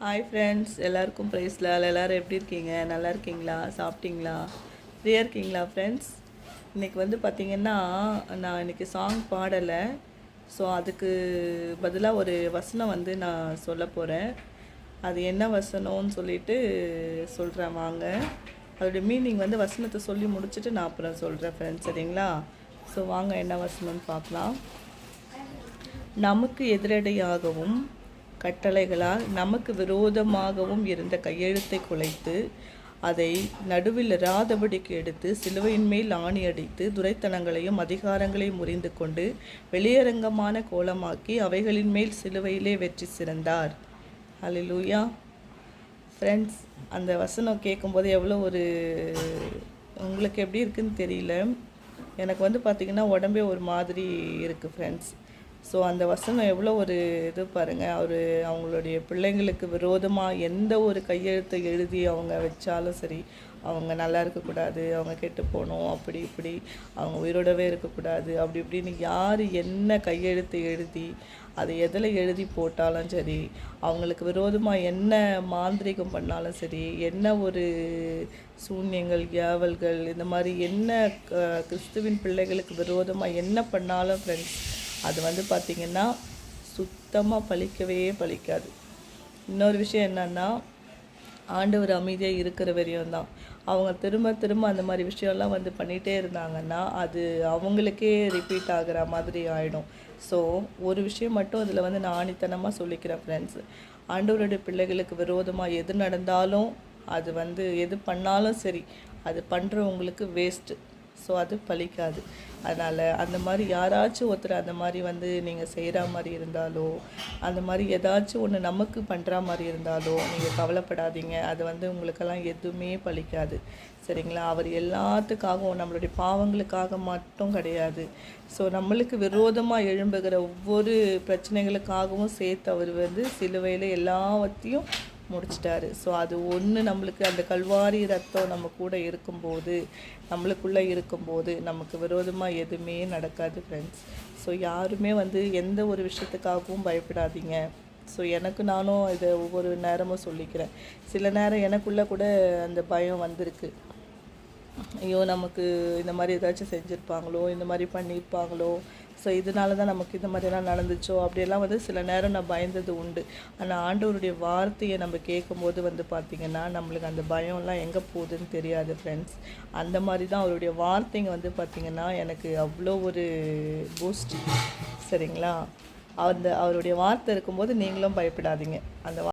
Hi friends, எல்லாருக்கும் ப்ரைஸ்லால். எல்லோரும் எப்படி இருக்கீங்க? நல்லா இருக்கீங்களா? சாப்பிட்டீங்களா? ஃப்ரீயாக இருக்கீங்களா ஃப்ரெண்ட்ஸ்? இன்றைக்கி வந்து பார்த்திங்கன்னா, நான் இன்றைக்கி சாங் பாடலை. ஸோ அதுக்கு பதிலாக ஒரு வசனம் வந்து நான் சொல்ல போகிறேன். அது என்ன வசனம்னு சொல்லிட்டு சொல்கிறேன் வாங்க. அதோடய மீனிங் வந்து வசனத்தை சொல்லி முடிச்சுட்டு நான் அப்புறம் சொல்கிறேன் ஃப்ரெண்ட்ஸ், சரிங்களா? ஸோ வாங்க, என்ன வசனம்னு பார்க்கலாம். நமக்கு எதிரடையாகவும் கட்டளைகளால் நமக்கு விரோதமாகவும் இருந்த கையெழுத்தை குலைத்து அதை நடுவில் இராதபடிக்கு எடுத்து சிலுவையின் மேல் ஆணி அடித்து துரைத்தனங்களையும் அதிகாரங்களையும் முறிந்து கொண்டு வெளியரங்கமான கோலமாக்கி அவைகளின் மேல் சிலுவையிலே வெற்றி சிறந்தார். ஹல்லேலூயா. ஃப்ரெண்ட்ஸ், அந்த வசனம் கேட்கும்போது எவ்வளோ ஒரு உங்களுக்கு எப்படி இருக்குன்னு தெரியல. எனக்கு வந்து பார்த்திங்கன்னா உடம்பே ஒரு மாதிரி இருக்குது ஃப்ரெண்ட்ஸ். ஸோ அந்த வசனம் எவ்வளோ ஒரு இது பாருங்கள். அவங்களுடைய பிள்ளைங்களுக்கு விரோதமாக எந்த ஒரு கையெழுத்தை எழுதி அவங்க வச்சாலும் சரி, அவங்க நல்லா இருக்கக்கூடாது, அவங்க கெட்டு போகணும், அப்படி இப்படி அவங்க உயிரோடவே இருக்கக்கூடாது, அப்படி இப்படின்னு யார் என்ன கையெழுத்து எழுதி அதை எதில் எழுதி போட்டாலும் சரி, அவங்களுக்கு விரோதமாக என்ன மாந்திரிகம் பண்ணாலும் சரி, என்ன ஒரு சூன்யங்கள், ஏவல்கள், இந்த மாதிரி என்ன கிறிஸ்துவின் பிள்ளைகளுக்கு விரோதமாக என்ன பண்ணாலும் ஃப்ரெண்ட்ஸ், அது வந்து பார்த்திங்கன்னா சுத்தமாக பலிக்காது. இன்னொரு விஷயம் என்னன்னா, ஆண்டவர் அமைதியாக இருக்கிற வரையும் தான். அவங்க திரும்ப அந்த மாதிரி விஷயம்லாம் வந்து பண்ணிகிட்டே இருந்தாங்கன்னா அது அவங்களுக்கே ரிப்பீட் ஆகிற மாதிரி ஆகிடும். ஸோ ஒரு விஷயம் மட்டும் அதில் வந்து நான் ஆணித்தனமாக சொல்லிக்கிறேன் ஃப்ரெண்ட்ஸ். ஆண்டவருடைய பிள்ளைகளுக்கு விரோதமாக எது நடந்தாலும், அது வந்து எது பண்ணாலும் சரி, அது பண்ணுறவங்களுக்கு வேஸ்ட்டு. ஸோ அது பலிக்காது. அதனால் அந்த மாதிரி யாராச்சும் ஒருத்தர் அந்த மாதிரி வந்து நீங்கள் செய்கிற மாதிரி இருந்தாலோ, அந்த மாதிரி ஏதாச்சும் ஒன்று நமக்கு பண்ணுற மாதிரி இருந்தாலோ நீங்கள் கவலைப்படாதீங்க. அது வந்து உங்களுக்கெல்லாம் எதுவுமே பலிக்காது, சரிங்களா? அவர் எல்லாத்துக்காகவும், நம்மளுடைய பாவங்களுக்காக மட்டும் கிடையாது. ஸோ நம்மளுக்கு விரோதமாக எழும்புகிற ஒவ்வொரு பிரச்சனைகளுக்காகவும் சேர்த்து அவர் வந்து சிலுவையில் எல்லாவற்றையும் முடிச்சிட்டாரு. ஸோ அது ஒன்று, நம்மளுக்கு அந்த கல்வாரி ரத்தம் நம்ம கூட இருக்கும்போது, நம்மளுக்குள்ளே இருக்கும்போது நமக்கு விரோதமாக எதுவுமே நடக்காது ஃப்ரெண்ட்ஸ். ஸோ யாருமே வந்து எந்த ஒரு விஷயத்துக்காகவும் பயப்படாதீங்க. ஸோ நானும் இதை ஒவ்வொரு நேரமும் சொல்லிக்கிறேன். சில நேரம் எனக்குள்ளே கூட அந்த பயம் வந்திருக்கு. ஐயோ, நமக்கு இந்த மாதிரி ஏதாச்சும் செஞ்சுருப்பாங்களோ, இந்த மாதிரி பண்ணியிருப்பாங்களோ, ஸோ இதனால தான் நமக்கு இந்த மாதிரிலாம் நடந்துச்சோ, அப்படியெல்லாம் வந்து சில நேரம் நான் பயந்தது உண்டு. ஆனால் ஆண்டவருடைய வார்த்தையை நம்ம கேட்கும்போது வந்து பார்த்திங்கன்னா நம்மளுக்கு அந்த பயம்லாம் எங்கே போகுதுன்னு தெரியாது ஃப்ரெண்ட்ஸ். அந்த மாதிரி தான் அவருடைய வார்த்தைங்க வந்து பார்த்திங்கன்னா எனக்கு அவ்வளோ ஒரு பூஸ்ட், சரிங்களா? அவருடைய வார்த்தை இருக்கும்போது நீங்களும் பயப்படாதீங்க. அந்த